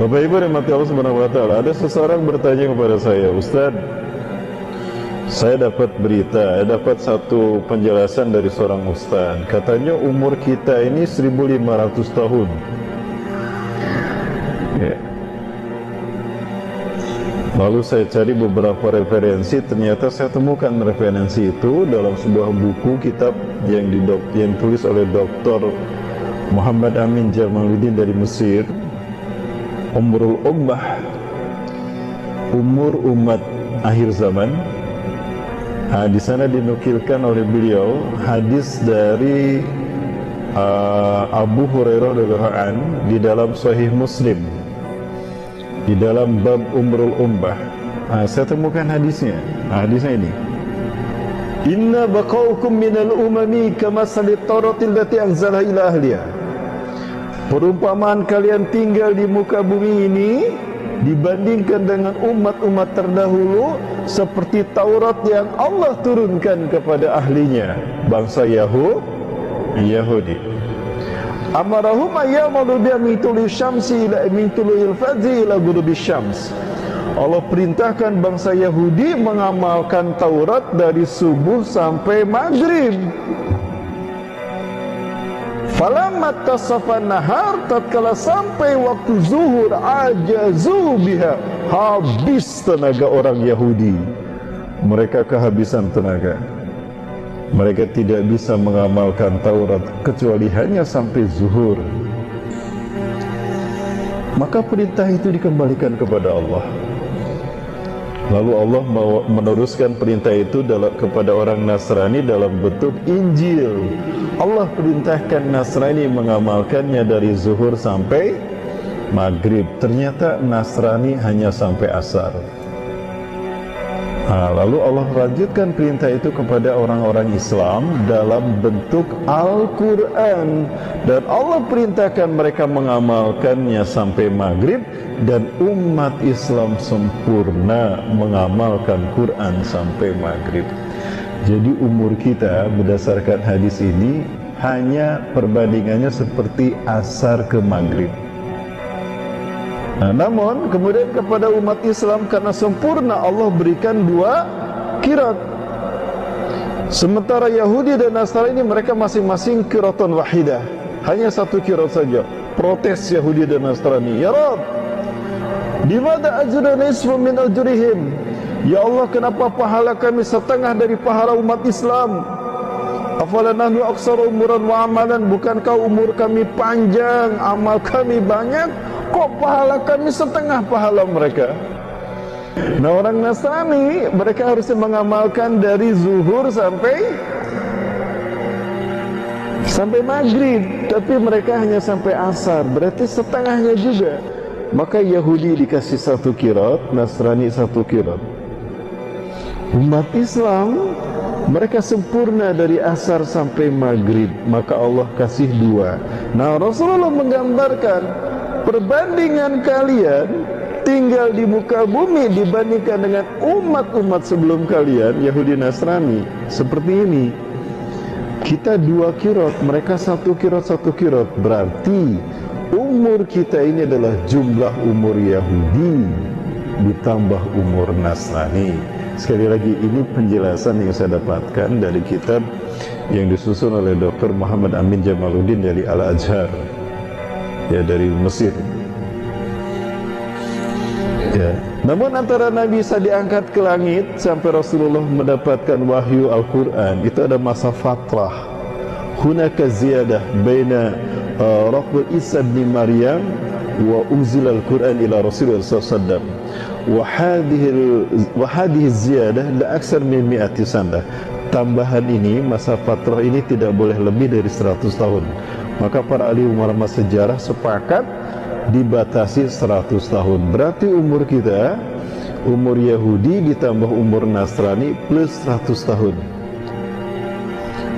Bapak Ibu rahmati Allah Subhanahu wa taala, ada seseorang bertanya kepada saya, "Ustaz, saya dapat berita, dapat satu penjelasan dari seorang ustaz. Katanya umur kita ini 1500 tahun." Ya. Lalu saya cari beberapa referensi, ternyata saya temukan referensi itu dalam sebuah buku kitab yang ditulis oleh Dr. Muhammad Amin Jamaluddin dari Mesir, Umrul Ummah, umur umat akhir zaman. Di sana dinukilkan oleh beliau hadis dari Abu Hurairah radhiyallahu anhu di dalam Sahih Muslim, di dalam bab Umrul Ummah. Saya temukan hadisnya. Hadisnya ini: "Inna baqaukum minal umami kama salit Tauratil lati anzalaha ila ahliha." Perumpamaan kalian tinggal di muka bumi ini dibandingkan dengan umat-umat terdahulu seperti Taurat yang Allah turunkan kepada ahlinya, bangsa Yahudi. Amarahum ayyamalu biha min tulu'i syamsi ila min tulu'il fajri ila ghurubis syams. Allah perintahkan bangsa Yahudi mengamalkan Taurat dari subuh sampai maghrib. Falamma tasafan nahar, tatkala sampai waktu zuhur, ajazu biha, habis tenaga orang Yahudi. Mereka kehabisan tenaga. Mereka tidak bisa mengamalkan Taurat kecuali hanya sampai zuhur. Maka perintah itu dikembalikan kepada Allah. Lalu Allah meneruskan perintah itu kepada orang Nasrani dalam bentuk Injil. Allah perintahkan Nasrani mengamalkannya dari zuhur sampai maghrib. Ternyata Nasrani hanya sampai asar. Lalu Allah lanjutkan perintah itu kepada orang-orang Islam dalam bentuk Al-Quran. Dan Allah perintahkan mereka mengamalkannya sampai maghrib. Dan umat Islam sempurna mengamalkan Quran sampai maghrib. Jadi umur kita berdasarkan hadis ini hanya perbandingannya seperti asar ke maghrib. Namun kemudian kepada umat Islam karena sempurna Allah berikan 2 qirat. Sementara Yahudi dan Nasrani mereka masing-masing qiraton wahidah, hanya 1 qirat saja. Protes Yahudi dan Nasrani, "Ya Rabb, dimana ajrun nisfu min ajrihim?" Ya Allah, kenapa pahala kami setengah dari pahala umat Islam? Afala nahnu aktsara umuran wa amalan, bukankah umur kami panjang, amal kami banyak? Kok pahala kami setengah pahala mereka? Nah, orang Nasrani mereka harus mengamalkan dari zuhur sampai maghrib, tapi mereka hanya sampai asar, berarti setengahnya juga. Maka Yahudi dikasih 1 qirat, Nasrani 1 qirat. Umat Islam mereka sempurna dari asar sampai maghrib, maka Allah kasih 2. Nah, Rasulullah menggambarkan perbandingan kalian tinggal di muka bumi dibandingkan dengan umat-umat sebelum kalian, Yahudi Nasrani, seperti ini. Kita 2 qirat, mereka 1 qirat 1 qirat. Berarti umur kita ini adalah jumlah umur Yahudi ditambah umur Nasrani. Sekali lagi, ini penjelasan yang saya dapatkan dari kitab yang disusun oleh Dr. Muhammad Amin Jamaluddin dari Al-Azhar, ya, dari Mesir. Ya. Namun antara Nabi Isa diangkat ke langit sampai Rasulullah mendapatkan wahyu Al-Quran, itu ada masa fatrah. Hunaka ziyadah baina Rabbul Isa bin Maryam wa unzil Al-Quran ila Rasulullah SAW. Wa hadhihi ziyadah la aksar min mi'ati sanah. Tambahan ini, masa fatrah ini tidak boleh lebih dari 100 tahun. Maka para ahli ulama sejarah sepakat dibatasi 100 tahun. Berarti umur kita, umur Yahudi ditambah umur Nasrani plus 100 tahun.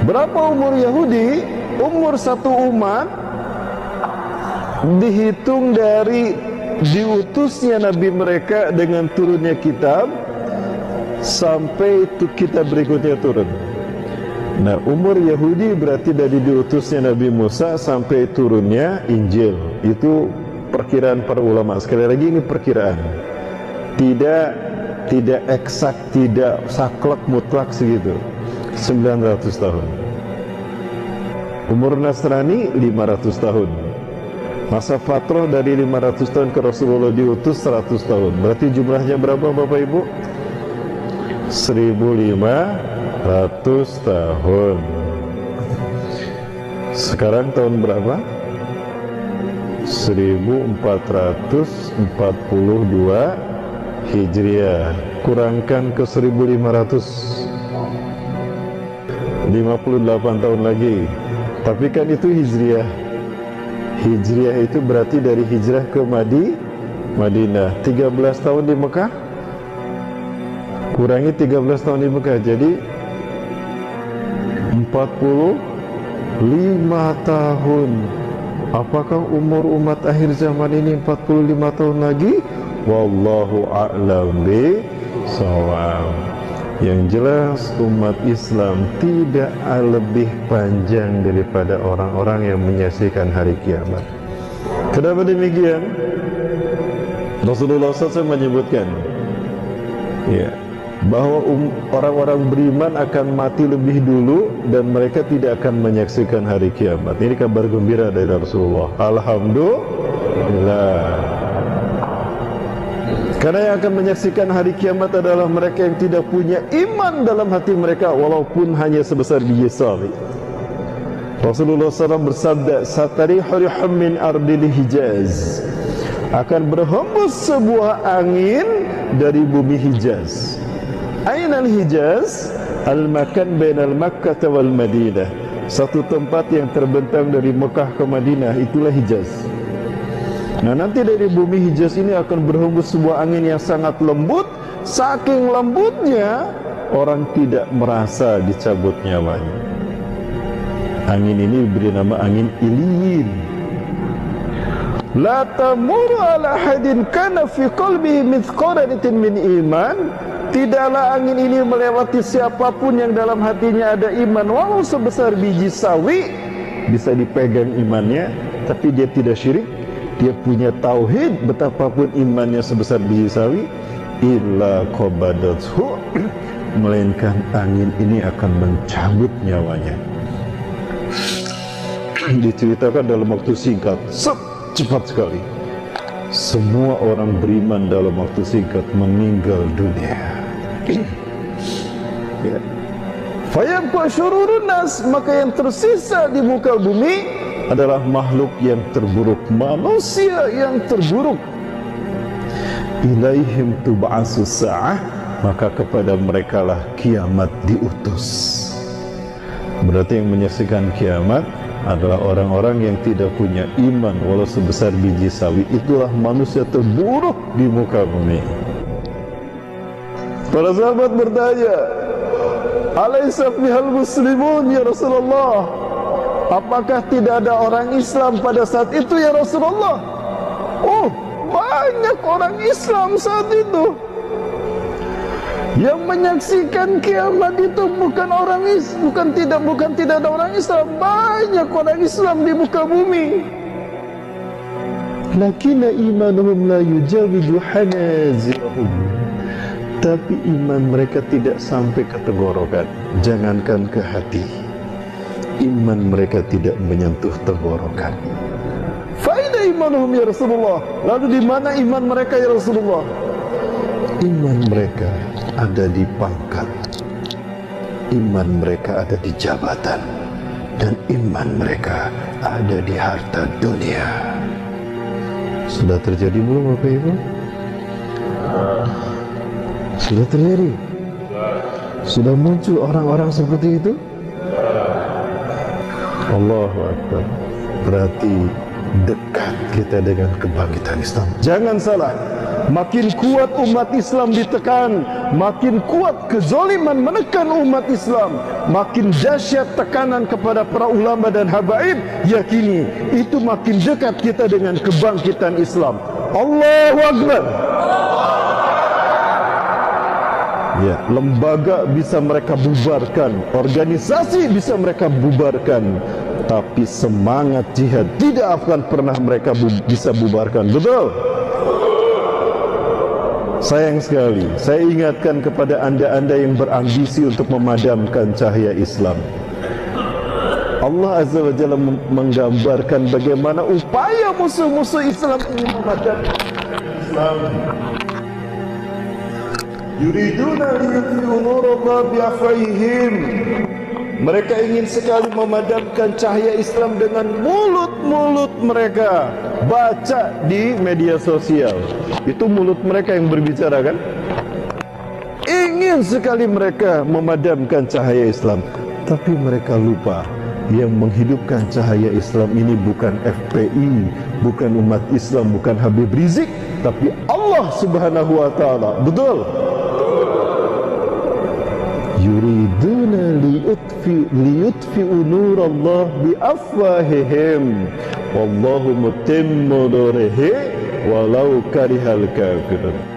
Berapa umur Yahudi? Umur satu umat dihitung dari diutusnya Nabi mereka dengan turunnya kitab sampai kitab berikutnya turun. Nah, umur Yahudi berarti dari diutusnya Nabi Musa sampai turunnya Injil, itu perkiraan para ulama. Sekali lagi ini perkiraan, tidak eksak, tidak saklek mutlak segitu. 900 tahun. Umur Nasrani 500 tahun. Masa fatrah dari 500 tahun ke Rasulullah diutus 100 tahun. Berarti jumlahnya berapa Bapak Ibu? 1500 tahun. Sekarang tahun berapa? 1442 Hijriah. Kurangkan ke 1500, 58 tahun lagi. Tapi kan itu Hijriah. Hijriah itu berarti dari hijrah ke Madinah. 13 tahun di Mekah, kurangi 13 tahun di Mekah, jadi 45 tahun. Apakah umur umat akhir zaman ini 45 tahun lagi? Wallahu a'lam bishawab. Yang jelas umat Islam tidak lebih panjang daripada orang-orang yang menyaksikan hari kiamat. Kenapa demikian? Rasulullah SAW menyebutkan, ya, bahwa orang-orang beriman akan mati lebih dulu dan mereka tidak akan menyaksikan hari kiamat. Ini kabar gembira dari Rasulullah. Alhamdulillah. Karena yang akan menyaksikan hari kiamat adalah mereka yang tidak punya iman dalam hati mereka, walaupun hanya sebesar biji sawi. Rasulullah SAW bersabda, "Satarihu rihum min ardil Hijaz." Akan berhembus sebuah angin dari bumi Hijaz. Ainal Hijaz? Al-makan bainal Makkah wal Madinah. Satu tempat yang terbentang dari Mekah ke Madinah, itulah Hijaz. Nah, nanti dari bumi Hijaz ini akan berhembus sebuah angin yang sangat lembut. Saking lembutnya, orang tidak merasa dicabut nyawanya. Angin ini diberi nama angin Iliyin. La tamuru ala hadin kana fi qalbihi mithqalatin min iman. Tidaklah angin ini melewati siapapun yang dalam hatinya ada iman, walau sebesar biji sawi. Bisa dipegang imannya, tapi dia tidak syirik. Dia punya tauhid, betapapun imannya sebesar biji sawi, illa qabadathu, melainkan angin ini akan mencabut nyawanya. Diceritakan dalam waktu singkat, cepat sekali. Semua orang beriman dalam waktu singkat meninggal dunia. Ya. Fayabqa syururun nas, maka yang tersisa di muka bumi adalah makhluk yang terburuk, manusia yang terburuk. Ilaihim tub'asus sa'ah, maka kepada merekalah kiamat diutus. Berarti yang menyaksikan kiamat adalah orang-orang yang tidak punya iman walau sebesar biji sawi. Itulah manusia terburuk di muka bumi. Para sahabat bertanya, "Alaysa fihal muslimun ya Rasulullah?" Apakah tidak ada orang Islam pada saat itu ya Rasulullah? Oh, banyak orang Islam saat itu. Yang menyaksikan kiamat itu bukan tidak ada orang Islam. Banyak orang Islam di muka bumi. Lakinna imanuhum la yujawizu hanazirahum. Tapi iman mereka tidak sampai ke tenggorokan, jangankan ke hati. Iman mereka tidak menyentuh tenggorokan. Faida imanuhum ya Rasulullah. Lalu di mana iman mereka ya Rasulullah? Iman mereka ada di pangkat, iman mereka ada di jabatan, dan iman mereka ada di harta dunia. Sudah terjadi belum Bapak Ibu? Sudah terjadi? Sudah muncul orang-orang seperti itu? Allahu Akbar. Berarti dekat kita dengan kebangkitan Islam. Jangan salah, makin kuat umat Islam ditekan, makin kuat kezaliman menekan umat Islam, makin dahsyat tekanan kepada para ulama dan habaib. Yakini itu makin dekat kita dengan kebangkitan Islam. Allahu Akbar. Ya, lembaga bisa mereka bubarkan, organisasi bisa mereka bubarkan, tapi semangat jihad tidak akan pernah mereka bisa bubarkan. Betul? Sayang sekali, saya ingatkan kepada anda-anda yang berambisi untuk memadamkan cahaya Islam. Allah Azza wa Jalla menggambarkan bagaimana upaya musuh-musuh Islam ini memadamkan Islam. Yuriduna liyutfi'u nurallahi bi'afwahihim. Mereka ingin sekali memadamkan cahaya Islam dengan mulut-mulut mereka. Baca di media sosial, itu mulut mereka yang berbicara kan? Ingin sekali mereka memadamkan cahaya Islam, tapi mereka lupa yang menghidupkan cahaya Islam ini bukan FPI, bukan umat Islam, bukan Habib Rizik, tapi Allah Subhanahu wa taala. Betul? Yuriduna liyutfi'u nurallah biafwahihim wallahu mutimmu nurihi walau karihal kafirun.